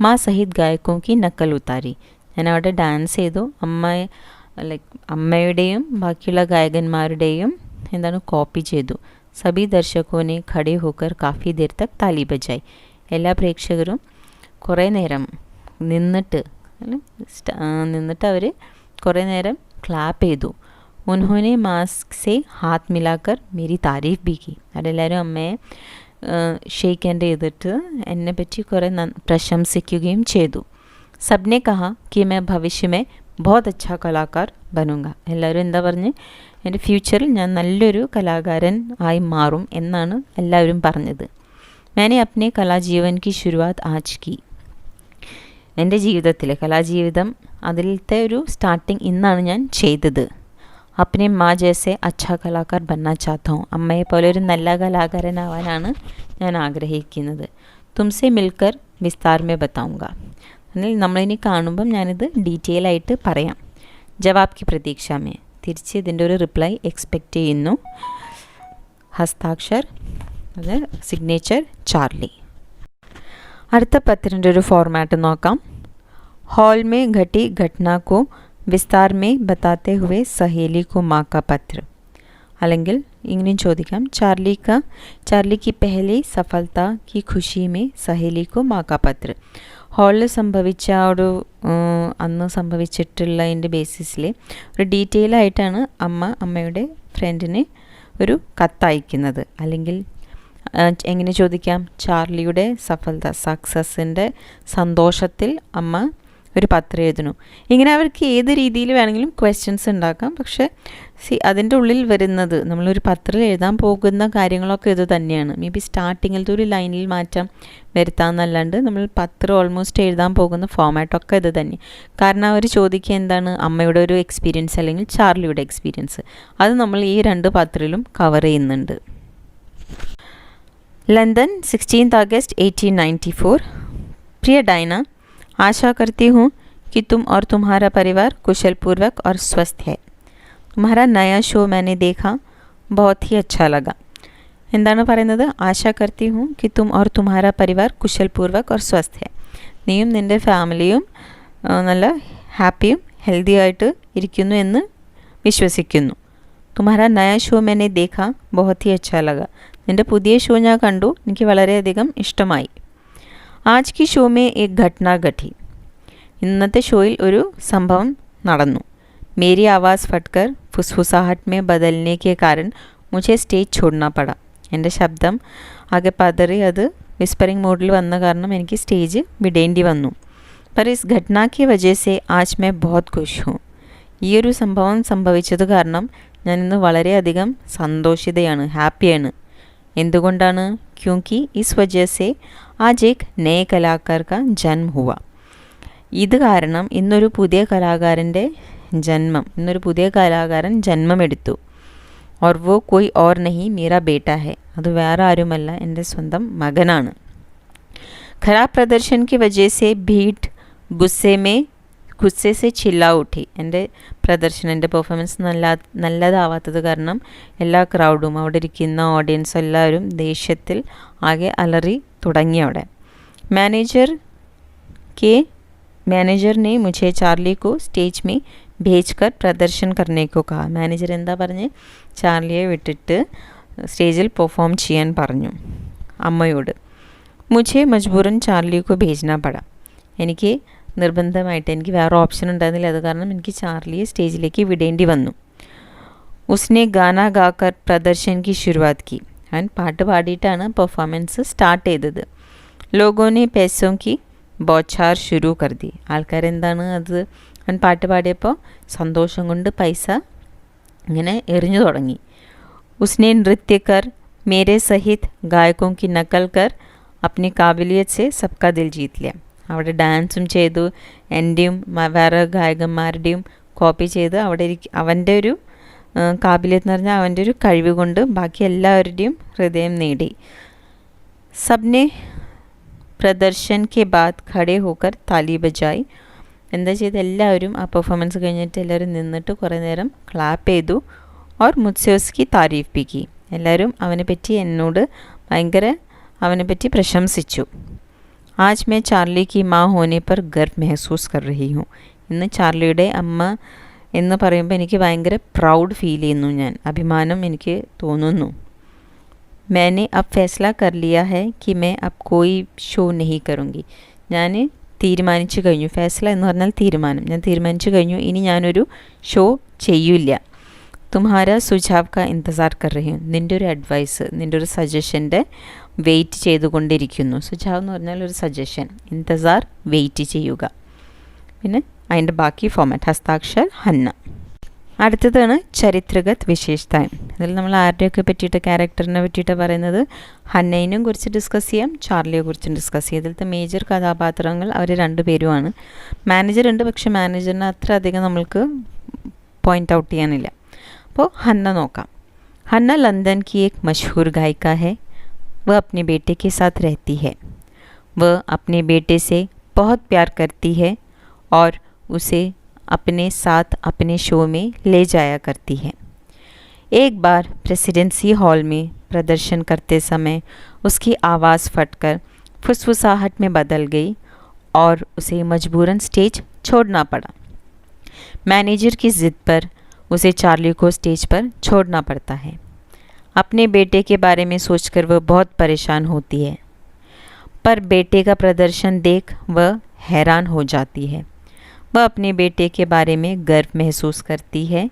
माँ सहित गायकों की नकल उतारी. ഞാൻ അവിടെ ഡാൻസ് ചെയ്തു. അമ്മയുടെയും ബാക്കിയുള്ള ഗായകന്മാരുടെയും എന്താണ് കോപ്പി ചെയ്തു. സഭി ദർശകോനെ ഖടേ ഹോക്കർ കാഫി ദേർ തക് താലി ബജായി. എല്ലാ പ്രേക്ഷകരും കുറേ നേരം നിന്നിട്ട് അവർ കുറേ നേരം ക്ലാപ്പ് ചെയ്തു. ഉൻഹോനെ മാസ്ക് സെ ഹാത്ത് മിലാക്കർ മേരി താരീഫ് ബി കി. അവരെല്ലാവരും അമ്മയെ ഷെയ്ക്ക് ഹാൻഡ് ചെയ്തിട്ട് എന്നെ പറ്റി കുറേ പ്രശംസിക്കുകയും ചെയ്തു. സബ്നെ കഹാ കി മേ ഭവിഷ്യ മേ बहुत अच्छा कलाकार बनूंगा. എല്ലാവരും എന്താ പറഞ്ഞ്, എൻ്റെ ഫ്യൂച്ചറിൽ ഞാൻ നല്ലൊരു കലാകാരൻ ആയി മാറും എന്നാണ് എല്ലാവരും പറഞ്ഞത്. मैंने अपने കലാജീവൻ की शुरुआत आज की. എൻ്റെ ജീവിതത്തിലെ കലാജീവിതം അതിലത്തെ ഒരു സ്റ്റാർട്ടിങ് ഇന്നാണ് ഞാൻ ചെയ്തത്. अपने माँ जैसे अच्छा कलाकार बनना चाहता हूँ. അമ്മയെ പോലെ ഒരു നല്ല കലാകാരനാവാനാണ് ഞാൻ ആഗ്രഹിക്കുന്നത്. തുംസെ മിൽക്കർ വിസ്താർ മേ ബതാऊंगा. എന്നാൽ നമ്മളിനി കാണുമ്പം ഞാനിത് ഡീറ്റെയിൽ ആയിട്ട് പറയാം. ജവാബ് കി പ്രതീക്ഷ മേ, തിരിച്ച് ഇതിൻ്റെ ഒരു റിപ്ലൈ എക്സ്പെക്റ്റ് ചെയ്യുന്നു. ഹസ്താക്ഷർ, അത് സിഗ്നേച്ചർ ചാർലി. അടുത്ത പത്രത്തിൻ്റെ ഒരു ഫോർമാറ്റ് നോക്കാം. हॉल में घटी घटना को विस्तार में बताते हुए सहेली को माँ का पत्र. അല്ലെങ്കിൽ ഇങ്ങനെയും ചോദിക്കാം, चार्ली की पहली सफलता की खुशी में सहेली को माँ का पत्र. ഹാളിൽ സംഭവിച്ച ഒരു അന്ന് സംഭവിച്ചിട്ടുള്ളതിൻ്റെ ബേസിസിൽ ഒരു ഡീറ്റെയിൽ ആയിട്ടാണ് അമ്മയുടെ ഫ്രണ്ടിന് ഒരു കത്തയക്കുന്നത്. അല്ലെങ്കിൽ എങ്ങനെ ചോദിക്കാം? ചാർലിയുടെ സഫലത, സക്സസിൻ്റെ സന്തോഷത്തിൽ അമ്മ ഒരു പത്രം എഴുതുന്നു. ഇങ്ങനെ അവർക്ക് ഏത് രീതിയിൽ വേണമെങ്കിലും ക്വസ്റ്റ്യൻസ് ഉണ്ടാക്കാം. പക്ഷേ അതിൻ്റെ ഉള്ളിൽ വരുന്നത് നമ്മളൊരു പത്രം എഴുതാൻ പോകുന്ന കാര്യങ്ങളൊക്കെ ഇത് തന്നെയാണ്. മേ ബി സ്റ്റാർട്ടിങ്ങിലത്തെ ഒരു ലൈനിൽ മാറ്റം വരുത്താമെന്നല്ലാണ്ട് നമ്മൾ പത്രം ഓൾമോസ്റ്റ് എഴുതാൻ പോകുന്ന ഫോമാറ്റൊക്കെ ഇത് തന്നെ. കാരണം അവർ ചോദിക്കുക എന്താണ്? അമ്മയുടെ ഒരു എക്സ്പീരിയൻസ് അല്ലെങ്കിൽ ചാർലിയുടെ എക്സ്പീരിയൻസ്. അത് നമ്മൾ ഈ രണ്ട് പത്രത്തിലും കവർ ചെയ്യുന്നുണ്ട്. लंदन 16 अगस्त 1894। प्रिय डायना, आशा करती हूँ कि तुम और तुम्हारा परिवार कुशल पूर्वक और स्वस्थ है। तुम्हारा नया शो मैंने देखा, बहुत ही अच्छा लगा। എന്താണ് പറയുന്നത്? ആശാ കർത്തി ഹൂം കി തും ഓർ തുമ്ഹാര പരിവാർ കുശൽ പൂർവക് ഓർ സ്വസ്ഥ ഹെ. നീയും നിൻ്റെ ഫാമിലിയും നല്ല ഹാപ്പിയും ഹെൽത്തി ആയിട്ട് ഇരിക്കുന്നു എന്ന് വിശ്വസിക്കുന്നു. തുമ്ഹാര നയ ഷോ मैंने देखा, बहुत ही अच्छा लगा. നിൻ്റെ പുതിയ ഷോ ഞാൻ കണ്ടു, എനിക്ക് വളരെയധികം ഇഷ്ടമായി. ആജ് കി ഷോ മേ ഏക് ഘട്ന ഘട്ടി. ഇന്നത്തെ ഷോയിൽ ഒരു സംഭവം നടന്നു. Mary Awas Phatkar ഫുസ്ഫുസാഹട്ട് may ബദൽനെ K കാരൺ മുझे stage छोड़ना पड़ा. എൻ്റെ ശബ്ദം ആകെ പതറി അത് വിസ്പറിംഗ് മോഡിൽ വന്ന കാരണം എനിക്ക് സ്റ്റേജ് വിടേണ്ടി വന്നു. पर इस घटना की वजह से आज मैं बहुत खुश हूँ. ഈ ഒരു സംഭവം സംഭവിച്ചത് കാരണം ഞാൻ ഇന്ന് വളരെയധികം സന്തോഷിതയാണ്, ഹാപ്പിയാണ്. എന്തുകൊണ്ടാണ്? ക്യോंकि इस वजह से आज एक नए कलाकार का जन्म हुआ. ഇത് കാരണം ഇന്നൊരു പുതിയ കലാകാരൻ്റെ ജന്മം, ഇന്നൊരു പുതിയ കലാകാരൻ ജന്മമെടുത്തു. और वो कोई और नहीं मेरा बेटा है. അത് വേറെ ആരുമല്ല, എൻ്റെ സ്വന്തം മകനാണ്. खराब प्रदर्शन की वजह से भीड़ गुस्से से चिल्ला उठी. എൻ്റെ പ്രദർശനം, എൻ്റെ പെർഫോമൻസ് നല്ലതാവാത്തത് കാരണം എല്ലാ ക്രൗഡും അവിടെ ഇരിക്കുന്ന ഓഡിയൻസ് എല്ലാവരും ദേഷ്യത്തിൽ ആകെ അലറി തുടങ്ങി അവിടെ. मैनेजर ने मुझे चार्ली को स्टेज में भेजकर प्रदर्शन करने को कहा. മാനേജർ എന്താ പറഞ്ഞ്? ചാർലിയെ വിട്ടിട്ട് സ്റ്റേജിൽ പെർഫോം ചെയ്യാൻ പറഞ്ഞു അമ്മയോട്. മുझे മജ്ബൂറൻ ചാർലി को भेजना पड़ा. എനിക്ക് നിർബന്ധമായിട്ട്, എനിക്ക് വേറെ ഓപ്ഷൻ ഉണ്ടായിരുന്നില്ല, അത് കാരണം എനിക്ക് ചാർലിയെ സ്റ്റേജിലേക്ക് വിടേണ്ടി വന്നു. ഉസ്നെ ഗാന ഗാക്കർ പ്രദർശൻ കി ശുരുവാത് കി. അവൻ പാട്ട് പാടിയിട്ടാണ് പെർഫോമൻസ് സ്റ്റാർട്ട് ചെയ്തത്. ലോഗോനെ പേസോം കി ബോച്ചാർ ശുരു കർദി. ആൾക്കാരെന്താണ് അത്, അവൻ പാട്ട് പാടിയപ്പോൾ സന്തോഷം കൊണ്ട് പൈസ ഇങ്ങനെ എറിഞ്ഞു തുടങ്ങി. ഉസ്നെ നൃത്യക്കർ മേരെ സഹിത് ഗായകോं की नकल कर अपनी काबिलियत से सबका दिल जीत लिया. അവിടെ ഡാൻസും ചെയ്തു, എൻ്റെയും വേറെ ഗായകന്മാരുടെയും കോപ്പി ചെയ്ത് അവിടെ അവൻ്റെ ഒരു കാബിലിയത്ത് എന്ന് പറഞ്ഞാൽ അവൻ്റെ ഒരു കഴിവ് കൊണ്ട് ബാക്കി എല്ലാവരുടെയും ഹൃദയം നേടി. സബ്നെ പ്രദർശൻ കെ ബാദ് ഖടേ ഹോക്കർ താലി ബജായി. എന്താ ചെയ്ത്? എല്ലാവരും ആ പെർഫോമൻസ് കഴിഞ്ഞിട്ട് എല്ലാവരും നിന്നിട്ട് കുറേ നേരം ക്ലാപ്പ് ചെയ്തു. ഓർ മുझसे उसकी താരീഫ് भी की. എല്ലാവരും അവനെപ്പറ്റി എന്നോട് ഭയങ്കര അവനെപ്പറ്റി പ്രശംസിച്ചു. आज मैं चार्ली की माँ होने पर गर्व महसूस कर रही हूँ. ഇന്ന് ചാർലിയുടെ അമ്മ എന്ന് പറയുമ്പോൾ എനിക്ക് ഭയങ്കര പ്രൗഡ് ഫീൽ ചെയ്യുന്നു, ഞാൻ അഭിമാനം എനിക്ക് തോന്നുന്നു. मैंने अब फैसला कर लिया है कि मैं अब कोई ഷോ नहीं करूँगी. ഞാൻ തീരുമാനിച്ചു കഴിഞ്ഞു. ഫൈസല എന്ന് പറഞ്ഞാൽ തീരുമാനം. ഞാൻ തീരുമാനിച്ചു കഴിഞ്ഞു, ഇനി ഞാനൊരു ഷോ ചെയ്യില്ല. തുമ്ഹാര സുझाव का इंतज़ार कर रही हूँ. നിൻ്റെ ഒരു അഡ്വൈസ്, നിൻ്റെ ഒരു സജഷൻ്റെ വെയിറ്റ് ചെയ്തുകൊണ്ടിരിക്കുന്നു. സുझाव എന്ന് പറഞ്ഞാൽ ഒരു സജഷൻ, ഇന്തസാർ വെയിറ്റ് ചെയ്യുക. പിന്നെ അതിൻ്റെ ബാക്കി ഫോമാറ്റ് ഹസ്താക്ഷർ ഹന്ന. അടുത്തതാണ് ചരിത്രഗത് വിശേഷതായം. ഇതിൽ നമ്മൾ ആരുടെയൊക്കെ പറ്റിയിട്ട്, ക്യാരക്ടറിനെ പറ്റിയിട്ട് പറയുന്നത്. ഹന്നയിനും കുറിച്ച് ഡിസ്കസ് ചെയ്യാം, ചാർലിയെ കുറിച്ചും ഡിസ്കസ് ചെയ്യാം. ഇതിലത്തെ മേജർ കഥാപാത്രങ്ങൾ അവർ രണ്ടുപേരുമാണ്. മാനേജർ ഉണ്ട്, പക്ഷേ മാനേജറിനെ അത്ര അധികം നമ്മൾക്ക് പോയിൻ്റ് ഔട്ട് ചെയ്യാനില്ല. അപ്പോൾ ഹന്ന നോക്കാം. ഹന്ന ലണ്ടൻ की एक मशहूर गायिका है. वह अपने बेटे के साथ रहती है. वह अपने बेटे से बहुत प्यार करती है और उसे अपने साथ अपने शो में ले जाया करती है. एक बार प्रेसिडेंसी हॉल में प्रदर्शन करते समय उसकी आवाज़ फटकर फुसफुसाहट में बदल गई और उसे मजबूरन स्टेज छोड़ना पड़ा. मैनेजर की ज़िद पर उसे चार्ली को स्टेज पर छोड़ना पड़ता है. अपने बेटे के बारे में सोचकर वह बहुत परेशान होती है, पर बेटे का प्रदर्शन देख वह हैरान हो जाती है. वह अपने बेटे के बारे में गर्व महसूस करती है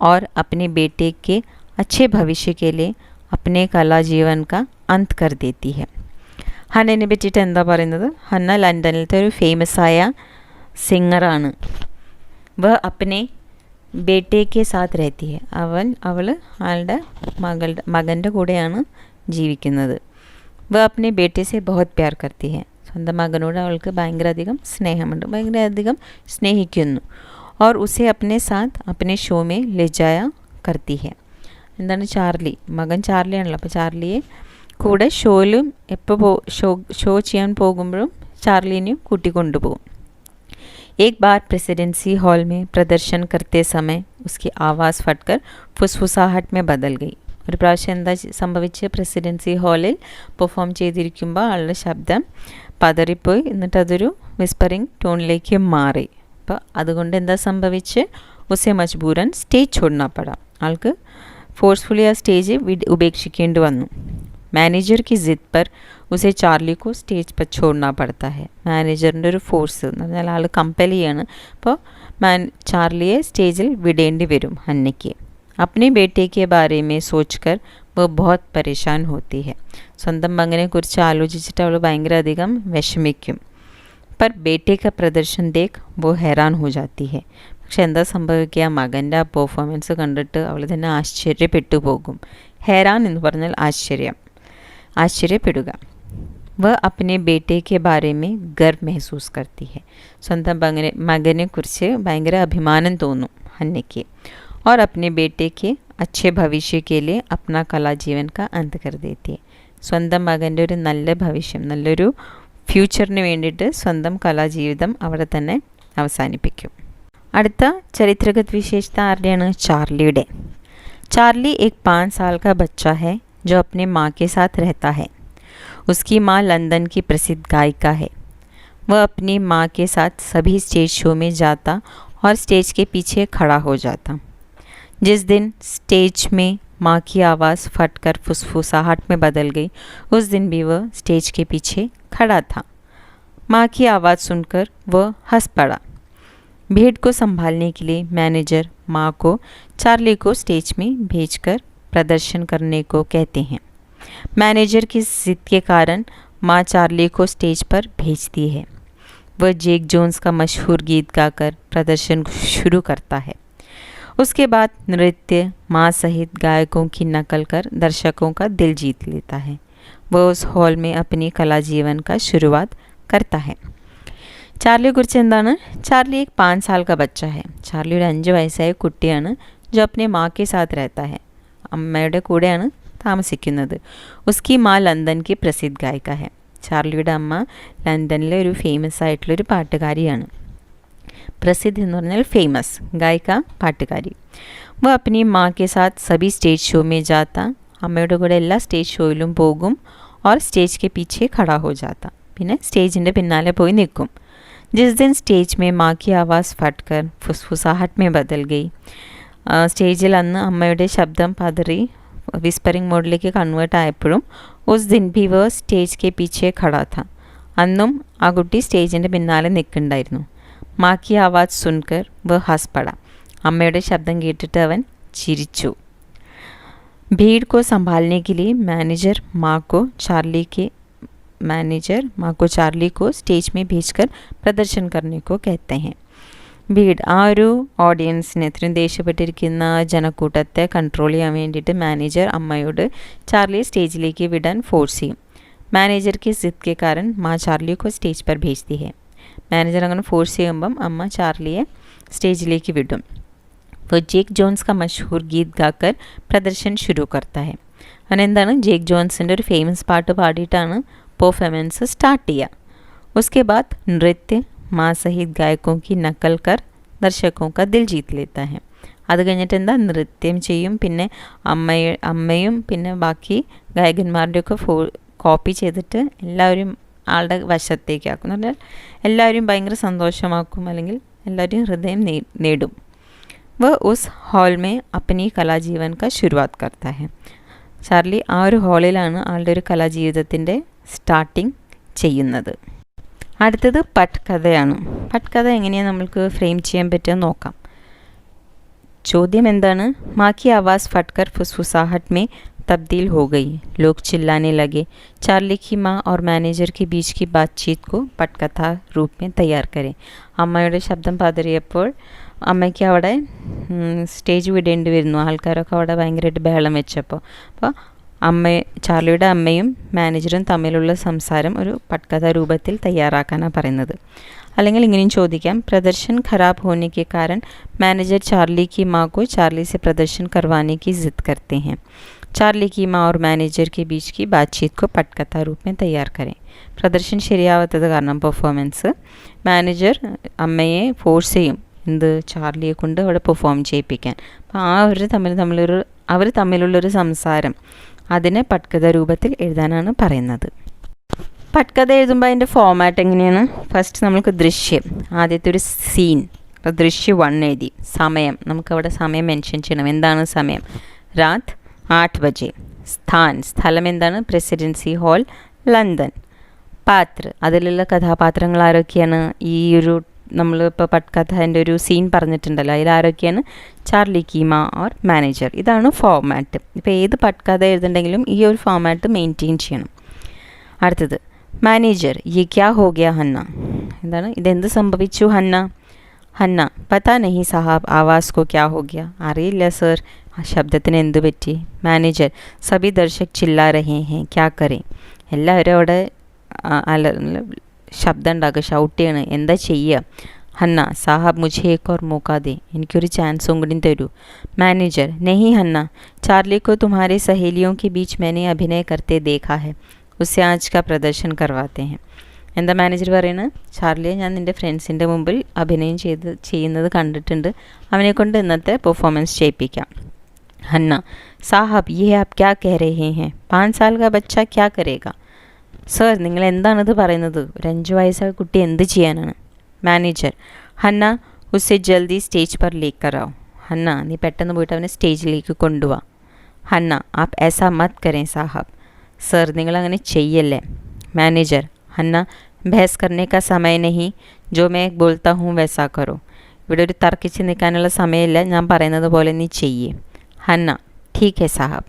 और अपने बेटे के अच्छे भविष्य के लिए अपने कला जीवन का अंत कर देती है. ഹന്നനെ പറ്റിയിട്ട് എന്താ പറയുന്നത്? ഹന്ന ലണ്ടനിലത്തെ ഒരു ഫേമസ് ആയ സിംഗറാണ്. വ അപ്പനെ ബേട്ടേക്ക് സാത്ത് രഹത്തി ഹെ. അവൾ ആളുടെ മകൻ്റെ കൂടെയാണ് ജീവിക്കുന്നത്. വ അപ്പനെ ബേട്ടെ സെ ബഹുത് പ്യാർ കർത്തി ഹെ. സ്വന്തം മകനോട് അവൾക്ക് ഭയങ്കര അധികം സ്നേഹമുണ്ട്, ഭയങ്കര അധികം സ്നേഹിക്കുന്നു. और उसे अपने साथ अपने ഷോ में ले जाया करती है. എന്താണ് ചാർലി, മകൻ ചാർലിയാണല്ലോ, അപ്പോൾ ചാർലിയെ കൂടെ ഷോയിലും എപ്പോൾ ഷോ ചെയ്യാൻ പോകുമ്പോഴും ചാർലിനെയും കൂട്ടിക്കൊണ്ടുപോകും. एक बार प्रेसिडेंसी हॉल में प्रदर्शन करते समय उसकी आवाज़ फटकर फुसफुसाहट में बदल गई. ഒരു പ്രാവശ്യം എന്താ സംഭവിച്ച്? പ്രസിഡൻസി ഹാളിൽ പെർഫോം ചെയ്തിരിക്കുമ്പോൾ ആളുടെ ശബ്ദം പതറിപ്പോയി, എന്നിട്ട് അതൊരു വിസ്പറിങ് ടോണിലേക്ക് മാറി. അപ്പോൾ അതുകൊണ്ട് എന്താ സംഭവിച്ച്? ഉസെ മജ്ബൂരൻ സ്റ്റേജ് छोड़ना पड़ा. ആൾക്ക് ഫോഴ്സ്ഫുള്ളി ആ സ്റ്റേജ് ഉപേക്ഷിക്കേണ്ടി വന്നു. മാനേജർ की जिद पर उसे चार्ली को സ്റ്റേജ് पर छोड़ना पड़ता है. മാനേജറിൻ്റെ ഒരു ഫോഴ്സ് എന്ന് പറഞ്ഞാൽ ആൾ കമ്പൽ ചെയ്യാണ്. അപ്പോൾ ചാർലിയെ സ്റ്റേജിൽ വിടേണ്ടി വരും ഹന്നയ്ക്ക്. अपने बेटे के बारे में सोचकर वो बहुत परेशान होती है. സ്വന്തം മകനെക്കുറിച്ച് ആലോചിച്ചിട്ട് അവൾ ഭയങ്കര അധികം വിഷമിക്കും. पर बेटे का प्रदर्शन देख वो हैरान हो जाती है. പക്ഷെ എന്താ സംഭവിക്കുക? മകൻ്റെ ആ പെർഫോമൻസ് കണ്ടിട്ട് അവൾ തന്നെ ആശ്ചര്യപ്പെട്ടു പോകും. ഹെറാൻ എന്ന് പറഞ്ഞാൽ ആശ്ചര്യപ്പെടുക. വ അപ്പനെ ബേटे के बारे में गर्व महसूस करती है. സ്വന്തം മകനെക്കുറിച്ച് ഭയങ്കര അഭിമാനം തോന്നും ഹന്നയ്ക്ക്. और अपने बेटे के अच्छे भविष्य के लिए अपना कला जीवन का अंत कर देती है. സ്വന്തം മകൻ്റെ ഒരു നല്ല ഭവിഷ്യം, നല്ലൊരു ഫ്യൂച്ചറിന് വേണ്ടിയിട്ട് സ്വന്തം കലാജീവിതം അവിടെ തന്നെ അവസാനിപ്പിക്കും. അടുത്ത ചരിത്രഗത വിശേഷത ആരുടെയാണ്? ചാർലിയുടെ. चार्ली एक 5 साल का बच्चा है जो अपने माँ के साथ रहता है. उसकी माँ लंदन की प्रसिद्ध गायिका है. वह अपनी माँ के साथ सभी स्टेज शो में जाता और स्टेज के पीछे खड़ा हो जाता. जिस दिन स्टेज में माँ की आवाज़ फटकर फुसफुसाहट में बदल गई, उस दिन भी वह स्टेज के पीछे खड़ा था. माँ की आवाज़ सुनकर वह हंस पड़ा. भीड़ को संभालने के लिए मैनेजर माँ को चार्ली को स्टेज में भेजकर प्रदर्शन करने को कहते हैं. मैनेजर की जिद के कारण माँ चार्ली को स्टेज पर भेजती है. वह जेक जोन्स का मशहूर गीत गाकर प्रदर्शन शुरू करता है. उसके बाद नृत्य माँ सहित गायकों की नकल कर दर्शकों का दिल जीत लेता है. वह उस हॉल में अपनी कला जीवन का शुरुआत करता है. ചാർലിയെക്കുറിച്ച് എന്താണ്? ചാർലി एक 5 साल का बच्चा है. ചാർലി ഒരു 5 വയസ്സായ കുട്ടിയാണ്. जो अपने माँ के साथ रहता है. അമ്മയുടെ കൂടെയാണ് താമസിക്കുന്നത്. ഉസ്കി മാ ലണ്ടൻ കി പ്രസിദ്ധ ഗായിക ഹെ. ചാർലിയുടെ അമ്മ ലണ്ടനിലെ ഒരു ഫേമസ് ആയിട്ടുള്ളൊരു പാട്ടുകാരിയാണ്. പ്രസിദ്ധ എന്ന് പറഞ്ഞാൽ ഫേമസ്, ഗായിക പാട്ടുകാരി. വ അപ്നി മാ കെ സാത്ത് സഭി സ്റ്റേജ് ഷോ മേ ജാത്ത. അമ്മയുടെ കൂടെ എല്ലാ സ്റ്റേജ് ഷോയിലും പോകും. और സ്റ്റേജ് के पीछे खड़ा हो जाता. പിന്നെ സ്റ്റേജിൻ്റെ പിന്നാലെ പോയി നിൽക്കും. जिस दिन स्टेज में माँ की आवाज़ फटकर फुसफुसाहट में बदल गई. സ്റ്റേജിൽ അന്ന് അമ്മയുടെ ശബ്ദം പതറി വിസ്പറിംഗ് മോഡിലേക്ക് കൺവേർട്ട് ആയപ്പോഴും ഉസ് ദിൻ ഭി വ സ്റ്റേജ് കെ പീछे खड़ा था. അന്നും ആ കുട്ടി സ്റ്റേജിൻ്റെ പിന്നാലെ നിൽക്കുന്നുണ്ടായിരുന്നു. മാँ की आवाज़ सुनकर वह हंस पड़ा. അമ്മയുടെ ശബ്ദം കേട്ടിട്ട് അവൻ ചിരിച്ചു. भीड़ को संभालने के लिए मैनेजर माँ को चार्ली को स्टेज में भेजकर प्रदर्शन करने को कहते हैं. ഭീഡ് ആ ഒരു ഓഡിയൻസിനെ, ഇത്രയും ദേഷ്യപ്പെട്ടിരിക്കുന്ന ജനക്കൂട്ടത്തെ കൺട്രോൾ ചെയ്യാൻ വേണ്ടിയിട്ട് മാനേജർ അമ്മയോട് ചാർലിയെ സ്റ്റേജിലേക്ക് വിടാൻ ഫോഴ്സ് ചെയ്യും. മാനേജർ की जिद के कारण माँ चार्ली को स्टेज पर भेजती है. മാനേജർ അങ്ങനെ ഫോഴ്സ് ചെയ്യുമ്പം അമ്മ ചാർലിയെ സ്റ്റേജിലേക്ക് വിടും. वो जेक जोन्स का मशहूर गीत गाकर प्रदर्शन शुरू करता है. അങ്ങനെ എന്താണ്? ജേക്ക് ജോൺസിൻ്റെ ഒരു ഫേമസ് പാട്ട് പാടിയിട്ടാണ് പെർഫോമൻസ് സ്റ്റാർട്ട് ചെയ്യുക. उसके बाद नृत्य माँ सहित गायकों की नकल कर दर्शकों का दिल जीत लेता है. അത് കഴിഞ്ഞിട്ട് എന്താ? നൃത്യം ചെയ്യും. പിന്നെ അമ്മയും പിന്നെ ബാക്കി ഗായകന്മാരുടെയൊക്കെ കോപ്പി ചെയ്തിട്ട് എല്ലാവരും ആളുടെ വശത്തേക്കാക്കും. എന്ന് പറഞ്ഞാൽ എല്ലാവരും ഭയങ്കര സന്തോഷമാക്കും, അല്ലെങ്കിൽ എല്ലാവരും ഹൃദയം നേടും. वह उस हॉल में अपनी कलाजीवन का शुरुआत करता है. ചാർലി ആ ഒരു ഹാളിലാണ് ആളുടെ ഒരു കലാജീവിതത്തിൻ്റെ സ്റ്റാർട്ടിങ് ചെയ്യുന്നത്. അടുത്തത് പട്കഥയാണ്. പട്കഥ എങ്ങനെയാണ് നമ്മൾക്ക് ഫ്രെയിം ചെയ്യാൻ പറ്റുക നോക്കാം. ചോദ്യം എന്താണ്? മാ की आवाज़ फटकर फुसफुसाहट में तब्दील हो गई। लोग चिल्लाने लगे। चार्ली की माँ और മാനേജർ की बीच की बातचीत को പട്കഥാ रूप में तैयार करें. അമ്മയുടെ ശബ്ദം പതറിയപ്പോൾ അമ്മയ്ക്ക് അവിടെ സ്റ്റേജ് വിടേണ്ടി വരുന്നു. ആൾക്കാരൊക്കെ അവിടെ ഭയങ്കരമായിട്ട് ബഹളം വെച്ചപ്പോൾ. അപ്പോൾ ചാർലിയുടെ അമ്മയും മാനേജറും തമ്മിലുള്ള സംസാരം ഒരു പട്കഥാ രൂപത്തിൽ തയ്യാറാക്കാനാണ് പറയുന്നത്. അല്ലെങ്കിൽ ഇങ്ങനെയും ചോദിക്കാം, प्रदर्शन खराब होने के कारण मैनेजर चार्ली की माँ को चार्ली से प्रदर्शन करवाने की जिद करते हैं. चार्ली की माँ और मैनेजर के बीच की बातचीत को पटकथा रूप में तैयार करें. പ്രദർശൻ ശരിയാവാത്തത് കാരണം പെർഫോമൻസ് മാനേജർ അമ്മയെ ഫോഴ്സ് ചെയ്യും എന്ത് ചാർലിയെ കൊണ്ട് അവിടെ പെർഫോം ചെയ്യിപ്പിക്കാൻ. അപ്പോൾ അവർ തമ്മിലുള്ളൊരു സംസാരം അതിനെ പട്കഥ രൂപത്തിൽ എഴുതാനാണ് പറയുന്നത്. പട്കഥ എഴുതുമ്പോൾ അതിൻ്റെ ഫോമാറ്റ് എങ്ങനെയാണ്? ഫസ്റ്റ് നമുക്ക് ദൃശ്യം, ആദ്യത്തെ ഒരു സീൻ, അപ്പോൾ ദൃശ്യം 1 എഴുതി. സമയം, നമുക്കവിടെ സമയം മെൻഷൻ ചെയ്യണം. എന്താണ് സമയം? രാത് 8 ബജെ. സ്ഥലം എന്താണ്? Presidency hall, London. പാത്ര, അതിലുള്ള കഥാപാത്രങ്ങൾ ആരൊക്കെയാണ്? ഈ ഒരു നമ്മളിപ്പോൾ പട്കഥേൻ്റെ ഒരു സീൻ പറഞ്ഞിട്ടുണ്ടല്ലോ, അതിലാരൊക്കെയാണ്? ചാർലി की माँ और മാനേജർ. ഇതാണ് ഫോമാറ്റ്. ഇപ്പോൾ ഏത് പട്കഥ എഴുതുന്നുണ്ടെങ്കിലും ഈ ഒരു ഫോമാറ്റ് മെയിൻറ്റെയിൻ ചെയ്യണം. അടുത്തത് മാനേജർ, ये क्या हो गया हन्ना? എന്താണ്? ഇതെന്ത് സംഭവിച്ചു ഹന്ന? ഹന്ന, പതാ നഹി സാഹബ്, ആവാസ് കോ ക്യാ ഹോ ഗയാ? അറിയില്ല സർ, ആ ശബ്ദത്തിന് എന്ത് പറ്റി? മാനേജർ, സഭി ദർശക് ചില്ലാ രഹേ ഹേ, ക്യാ കരേ? എല്ലാവരും അവിടെ ശബ്ദം ഉണ്ടാക്കുക, ഷൗട്ട് ചെയ്യണം, എന്താ ചെയ്യുക? ഹന്ന, സാഹബ് മുझे एक और मौका दे, എനിക്കൊരു ചാൻസും കൂടി തരൂ. മാനേജർ, नहीं हन्ना, चार्ली को तुम्हारे सहेलियों के बीच मैंने अभिनय करते देखा है, उससे आज का प्रदर्शन करवाते हैं. എന്താ മാനേജർ പറയുന്നത്? ചാർലിയെ ഞാൻ നിൻ്റെ ഫ്രണ്ട്സിൻ്റെ മുമ്പിൽ അഭിനയം ചെയ്യുന്നത് കണ്ടിട്ടുണ്ട്, അവനെ കൊണ്ട് ഇന്നത്തെ പെർഫോമൻസ് ചെയ്യിപ്പിക്കാം. ഹന്ന, സാഹബ് ये आप क्या कह रहे हैं? 5 साल का बच्चा क्या करेगा? സർ, നിങ്ങൾ എന്താണിത് പറയുന്നത്? ഒരു 5 വയസ്സായ കുട്ടി എന്ത് ചെയ്യാനാണ്? മാനേജർ, ഹന്ന, ഉസ്സെ ജൽദി സ്റ്റേജ് പർ ലേക്കർ ആओ. ഹന്ന, നീ പെട്ടെന്ന് പോയിട്ട് അവനെ സ്റ്റേജിലേക്ക് കൊണ്ടുപോവാ. ഹന്ന, ആപ് ऐसा मत करें साहब. സർ, നിങ്ങളങ്ങനെ ചെയ്യല്ലേ. മാനേജർ, ഹന്ന, ബഹസ് करने का समय नहीं, जो मैं बोलता हूँ वैसा करो. ഇവിടെ ഒരു തർക്കിച്ച് നിൽക്കാനുള്ള സമയമില്ല, ഞാൻ പറയുന്നത് പോലെ നീ ചെയ്യേ. ഹന്ന, ठीक है साहब.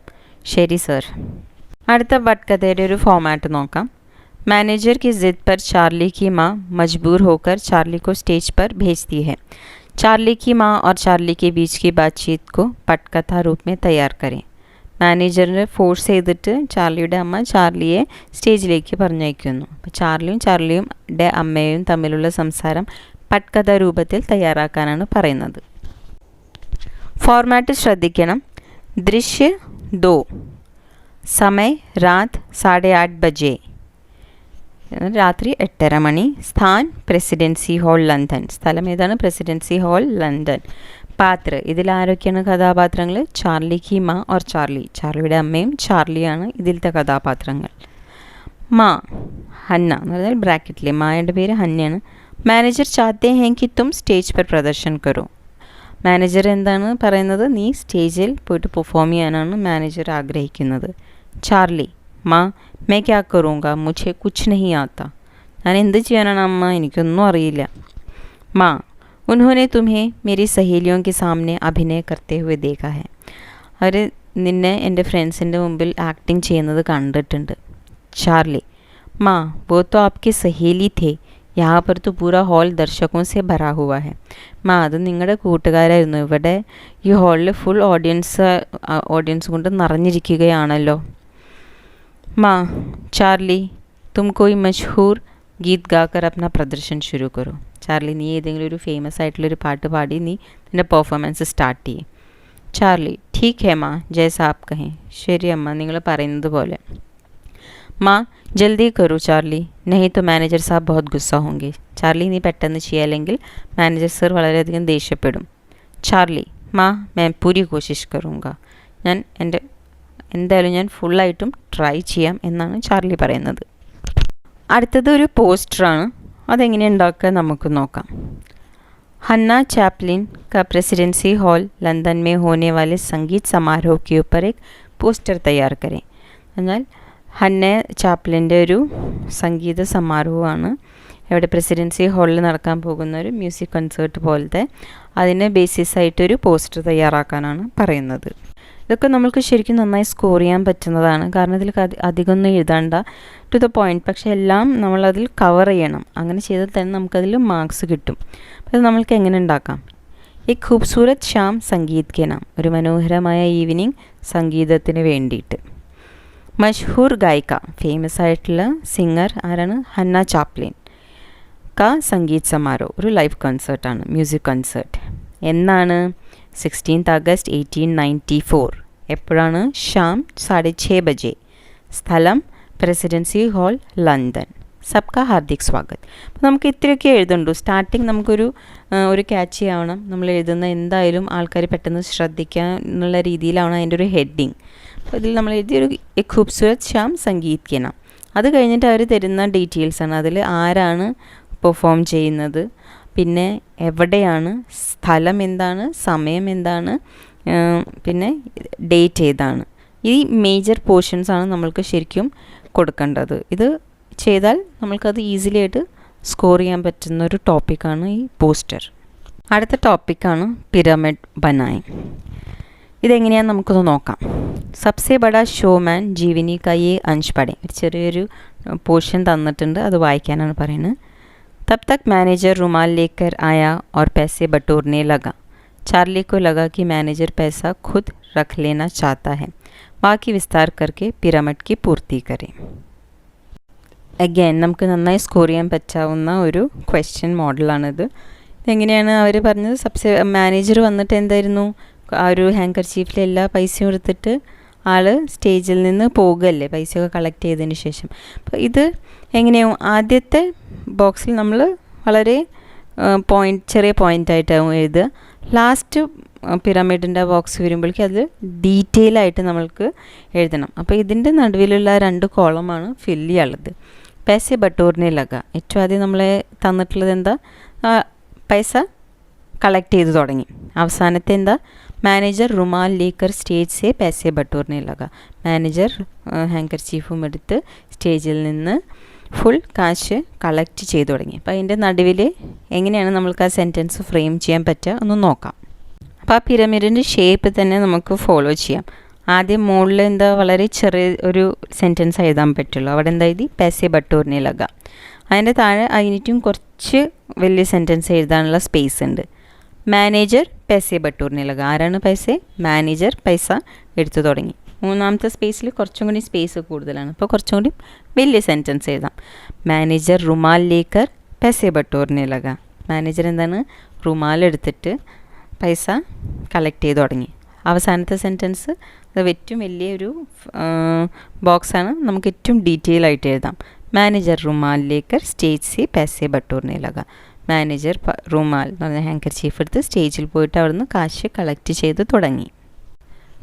ശരി സർ. അടുത്ത പട്കഥയുടെ ഒരു ഫോമാറ്റ് നോക്കാം. मैनेजर की ज़िद पर चार्ली की माँ मजबूर होकर चार्ली को स्टेज पर भेजती है. चार्ली की माँ और चार्ली के बीच की बातचीत को पटकथा रूप में तैयार करें. മാനേജറിനെ ഫോഴ്സ് ചെയ്തിട്ട് ചാർലിയുടെ അമ്മ ചാർലിയെ സ്റ്റേജിലേക്ക് പറഞ്ഞയക്കുന്നു. അപ്പോൾ ചാർലിയുടെ അമ്മയും തമ്മിലുള്ള സംസാരം പട്കഥ രൂപത്തിൽ തയ്യാറാക്കാനാണ് പറയുന്നത്. ഫോർമാറ്റ് ശ്രദ്ധിക്കണം. ദൃശ്യ 2, സമയ രാത് 8:30 ബജെ, രാത്രി 8:30 മണി. സ്ഥാൻ പ്രസിഡൻസി ഹാൾ, ലണ്ടൻ. സ്ഥലം ഏതാണ്? Presidency hall, London. പാത്ര, ഇതിലാരൊക്കെയാണ് കഥാപാത്രങ്ങൾ? ചാർലി की माँ और चार्ली, ചാർലിയുടെ അമ്മയും ചാർലിയാണ് ഇതിലത്തെ കഥാപാത്രങ്ങൾ. മാ, ഹന്ന എന്ന് പറഞ്ഞാൽ ബ്രാക്കറ്റിലെ മായുടെ പേര് ഹന്നയാണ്. മാനേജർ ചാഹത്തെ ഹേ कि तुम സ്റ്റേജ് पर प्रदर्शन करो. മാനേജർ എന്താണ് പറയുന്നത്? നീ സ്റ്റേജിൽ പോയിട്ട് പെർഫോം ചെയ്യാനാണ് മാനേജർ ആഗ്രഹിക്കുന്നത്. ചാർലി, മാ, मैं क्या करूँगा, मुझे कुछ नहीं आता. ഞാൻ എന്ത് ചെയ്യാനാണ് അമ്മ, എനിക്കൊന്നും അറിയില്ല. മാ, उन्होंने तुम्हें मेरी सहेलियों के सामने अभिनय करते हुए देखा है. അവർ നിന്നെ എൻ്റെ ഫ്രണ്ട്സിൻ്റെ മുമ്പിൽ ആക്ടിങ് ചെയ്യുന്നത് കണ്ടിട്ടുണ്ട്. ചാർലി, മാ, वो तो आपके सहेली थे, यहाँ पर तो पूरा हॉल दर्शकों से भरा हुआ है. മാ, അത് നിങ്ങളുടെ കൂട്ടുകാരായിരുന്നു, ഇവിടെ ഈ ഹാളിൽ ഫുൾ ഓഡിയൻസ് കൊണ്ട് നിറഞ്ഞിരിക്കുകയാണല്ലോ. മാ, ചാർലി, तुम कोई मशहूर गीत गाकर अपना प्रदर्शन शुरू करो. ചാർലി, നീ ഏതെങ്കിലും ഒരു ഫേമസ് ആയിട്ടുള്ളൊരു പാട്ട് പാടി നീ നിൻ്റെ പെർഫോമൻസ് സ്റ്റാർട്ട് ചെയ്യും. ചാർലി, ठीक है माँ, जैसा आप कहें. ശരി അമ്മ, നിങ്ങൾ പറയുന്നത് പോലെ. മാ, ജൽദി കരൂ ചാർലി, नहीं तो मैनेजर साहब बहुत गुस्सा होंगे. ചാർലി, നീ പെട്ടെന്ന് ചെയ്യാല്ലെങ്കിൽ മാനേജർ സർ വളരെയധികം ദേഷ്യപ്പെടും. ചാർലി, മാ, मैं पूरी कोशिश करूँगा. എന്തായാലും ഞാൻ ഫുള്ളായിട്ടും ട്രൈ ചെയ്യാം എന്നാണ് ചാർലി പറയുന്നത്. അടുത്തത് ഒരു പോസ്റ്ററാണ്. അതെങ്ങനെ ഉണ്ടാക്കുക നമുക്ക് നോക്കാം. हन्ना चैपलिन का प्रेसिडेंसी हॉल लंदन में होने वाले संगीत समारोह के ऊपर एक പോസ്റ്റർ തയ്യാർ करें. എന്നാൽ ഹന്ന ചാപ്ലിൻ്റെ ഒരു സംഗീത സമാരോഹമാണ് ഇവിടെ പ്രസിഡൻസി ഹാളിൽ നടക്കാൻ പോകുന്ന ഒരു മ്യൂസിക് കൺസേർട്ട് പോലത്തെ. അതിന് ബേസിസ് ആയിട്ടൊരു പോസ്റ്റർ തയ്യാറാക്കാനാണ് പറയുന്നത്. ഇതൊക്കെ നമുക്ക് ശരിക്കും നന്നായി സ്കോർ ചെയ്യാൻ പറ്റുന്നതാണ്. കാരണം ഇതിൽ അധികമൊന്നും എഴുതണ്ട, ടു ദ പോയിൻറ്റ്. പക്ഷേ എല്ലാം നമ്മളതിൽ കവർ ചെയ്യണം. അങ്ങനെ ചെയ്താൽ തന്നെ നമുക്കതിൽ മാർക്സ് കിട്ടും. അപ്പോൾ അത് നമ്മൾക്ക് എങ്ങനെ ഉണ്ടാക്കാം? ഈ ഖൂബ്സൂരത് ഷാം സംഗീത് കെ നാം, ഒരു മനോഹരമായ ഈവനിങ് സംഗീതത്തിന് വേണ്ടിയിട്ട്. മഷ്ഹൂർ ഗായിക, ഫേമസ് ആയിട്ടുള്ള സിംഗർ ആരാണ്? Hannah Chaplin. കാ സംഗീത് സമാരോ, ഒരു ലൈവ് കൺസേർട്ടാണ്, മ്യൂസിക് കൺസേർട്ട്. എന്നാണ്? 16 August 1894. എപ്പോഴാണ്? ഷാം 6:30 ബജെ. സ്ഥലം പ്രസിഡൻസി ഹാൾ, ലണ്ടൻ. സബ്കാ ഹാർദിക് സ്വാഗത്. അപ്പോൾ നമുക്ക് ഇത്രയൊക്കെ എഴുതുന്നുണ്ടു. സ്റ്റാർട്ടിങ് നമുക്കൊരു ക്യാച്ച് ആവണം. നമ്മൾ എഴുതുന്ന എന്തായാലും ആൾക്കാർ പെട്ടെന്ന് ശ്രദ്ധിക്കുക എന്നുള്ള രീതിയിലാണ് അതിൻ്റെ ഒരു ഹെഡിങ്. അപ്പോൾ ഇതിൽ നമ്മൾ എഴുതിയൊരു ഖൂബ്സൂരത് ഷാം സംഗീത് കെ നാം. അത് കഴിഞ്ഞിട്ട് അവർ തരുന്ന ഡീറ്റെയിൽസാണ്. അതിൽ ആരാണ് പെർഫോം ചെയ്യുന്നത്, പിന്നെ എവിടെയാണ്, സ്ഥലം എന്താണ്, സമയം എന്താണ്, പിന്നെ ഡേറ്റ് ഏതാണ്. ഈ മേജർ പോർഷൻസാണ് നമ്മൾക്ക് ശരിക്കും കൊടുക്കേണ്ടത്. ഇത് ചെയ്താൽ നമ്മൾക്കത് ഈസിലി ആയിട്ട് സ്കോർ ചെയ്യാൻ പറ്റുന്ന ഒരു ടോപ്പിക്കാണ് ഈ പോസ്റ്റർ. അടുത്ത ടോപ്പിക്കാണ് പിരമിഡ് ബനായ്. ഇതെങ്ങനെയാണെന്ന് നമുക്കൊന്ന് നോക്കാം. സബ്സെ ബഡാ ഷോമാൻ ജീവനി കയ്യെ അഞ്ച് പടേ. ഒരു ചെറിയൊരു പോർഷൻ തന്നിട്ടുണ്ട്, അത് വായിക്കാനാണ് പറയുന്നത്. तब तक मैनेजर रुमाल लेकर आया और पैसे बटोरने लगा. चार्ली को लगा कि मैनेजर पैसा खुद रख लेना चाहता है, बाकी विस्तार करके पिरामिड की पूर्ति करें. അഗൈൻ നമുക്ക് നന്നായി സ്കോർ ചെയ്യാൻ പറ്റാവുന്ന ഒരു ക്വസ്റ്റ്യൻ മോഡലാണിത്. ഇതെങ്ങനെയാണ് അവർ പറഞ്ഞത്? മാനേജർ വന്നിട്ട് എന്തായിരുന്നു, ആ ഒരു ഹാങ്കർ ചീഫിലെ എല്ലാ പൈസയും എടുത്തിട്ട് ആൾ സ്റ്റേജിൽ നിന്ന് പോകുകയല്ലേ, പൈസയൊക്കെ കളക്ട് ചെയ്തതിന് ശേഷം. അപ്പോൾ ഇത് എങ്ങനെയാവും? ആദ്യത്തെ ബോക്സിൽ നമ്മൾ വളരെ ചെറിയ പോയിൻ്റായിട്ടാവും എഴുതുക. ലാസ്റ്റ് പിരമിഡിൻ്റെ ബോക്സ് വരുമ്പോഴേക്കും അത് ഡീറ്റെയിൽ ആയിട്ട് നമ്മൾക്ക് എഴുതണം. അപ്പോൾ ഇതിൻ്റെ നടുവിലുള്ള 2 കോളമാണ് ഫില്ല് ചെയ്യാനുള്ളത്. പൈസ ബട്ടോറിനെ ലഗ, ഏറ്റവും ആദ്യം നമ്മളെ തന്നിട്ടുള്ളത് എന്താ? പൈസ കളക്ട് ചെയ്ത് തുടങ്ങി. അവസാനത്തെ എന്താ? മാനേജർ റുമാൽ ലേക്കർ സ്റ്റേജ് സേ പൈസ ബട്ടോറിനെ ലഗ. മാനേജർ ഹാങ്കർ ചീഫും എടുത്ത് സ്റ്റേജിൽ നിന്ന് ഫുൾ കാശ് കളക്ട് ചെയ്തു തുടങ്ങി. അപ്പോൾ അതിൻ്റെ നടുവിൽ എങ്ങനെയാണ് നമ്മൾക്ക് ആ സെൻറ്റൻസ് ഫ്രെയിം ചെയ്യാൻ പറ്റുക ഒന്ന് നോക്കാം. അപ്പോൾ ആ പിരമിഡിൻ്റെ ഷേപ്പ് തന്നെ നമുക്ക് ഫോളോ ചെയ്യാം. ആദ്യം മുകളിൽ എന്താ, വളരെ ചെറിയ ഒരു സെൻറ്റൻസ് എഴുതാൻ പറ്റുള്ളൂ. അവിടെ എന്താ എഴുതി? പൈസ ബട്ടോറിനെ ലഗ. അതിൻ്റെ താഴെ അതിനിട്ടും കുറച്ച് വലിയ സെൻറ്റൻസ് എഴുതാനുള്ള സ്പേസ് ഉണ്ട്. മാനേജർ പൈസ ബട്ടോറിനെ ലഗ. ആരാണ് പൈസ? മാനേജർ പൈസ എടുത്തു തുടങ്ങി. മൂന്നാമത്തെ സ്പേസിൽ കുറച്ചും കൂടി സ്പേസ് കൂടുതലാണ്, അപ്പോൾ കുറച്ചും കൂടി വലിയ സെൻറ്റൻസ് എഴുതാം. മാനേജർ റുമാൽ ലേക്കർ പൈസ ബട്ടോറിനെ ലഗ. മാനേജർ എന്താണ്? റുമാൽ എടുത്തിട്ട് പൈസ കളക്ട് ചെയ്ത് തുടങ്ങി. അവസാനത്തെ സെൻറ്റൻസ് അത് ഏറ്റവും വലിയൊരു ബോക്സാണ്, നമുക്ക് ഏറ്റവും ഡീറ്റെയിൽ ആയിട്ട് എഴുതാം. മാനേജർ റുമാൽ ലേക്കർ സ്റ്റേജ് സേ പൈസ ബട്ടോറിനെ ലഗ. മാനേജർ റുമാൽ എന്ന് പറഞ്ഞ ഹാങ്കർ ചീഫ് എടുത്ത് സ്റ്റേജിൽ പോയിട്ട് അവിടുന്ന് കാശ് കളക്ട് ചെയ്ത് തുടങ്ങി.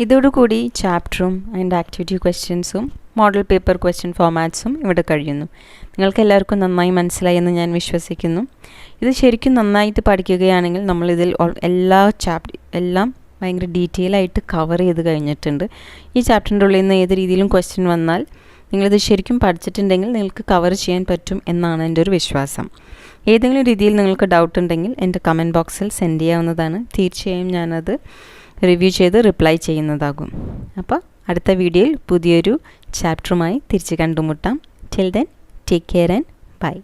ഇതോടുകൂടി ചാപ്റ്ററും അതിൻ്റെ ആക്ടിവിറ്റി ക്വസ്റ്റ്യൻസും മോഡൽ പേപ്പർ ക്വസ്റ്റ്യൻ ഫോമാറ്റ്സും ഇവിടെ കഴിയുന്നു. നിങ്ങൾക്ക് എല്ലാവർക്കും നന്നായി മനസ്സിലായി എന്ന് ഞാൻ വിശ്വസിക്കുന്നു. ഇത് ശരിക്കും നന്നായിട്ട് പഠിക്കുകയാണെങ്കിൽ നമ്മളിതിൽ എല്ലാം ഭയങ്കര ഡീറ്റെയിൽ ആയിട്ട് കവർ ചെയ്ത് കഴിഞ്ഞിട്ടുണ്ട്. ഈ ചാപ്റ്ററിൻ്റെ ഉള്ളിൽ നിന്ന് ഏത് രീതിയിലും ക്വസ്റ്റ്യൻ വന്നാൽ നിങ്ങളിത് ശരിക്കും പഠിച്ചിട്ടുണ്ടെങ്കിൽ നിങ്ങൾക്ക് കവർ ചെയ്യാൻ പറ്റും എന്നാണ് എൻ്റെ ഒരു വിശ്വാസം. ഏതെങ്കിലും രീതിയിൽ നിങ്ങൾക്ക് ഡൗട്ട് ഉണ്ടെങ്കിൽ എൻ്റെ കമൻറ്റ് ബോക്സിൽ സെൻഡ് ചെയ്യാവുന്നതാണ്. തീർച്ചയായും ഞാനത് റിവ്യൂ ചെയ്ത് റിപ്ലൈ ചെയ്യുന്നതാകും. അപ്പോൾ അടുത്ത വീഡിയോയിൽ പുതിയൊരു ചാപ്റ്ററുമായി തിരിച്ച് കണ്ടുമുട്ടാം. Till then take care and by.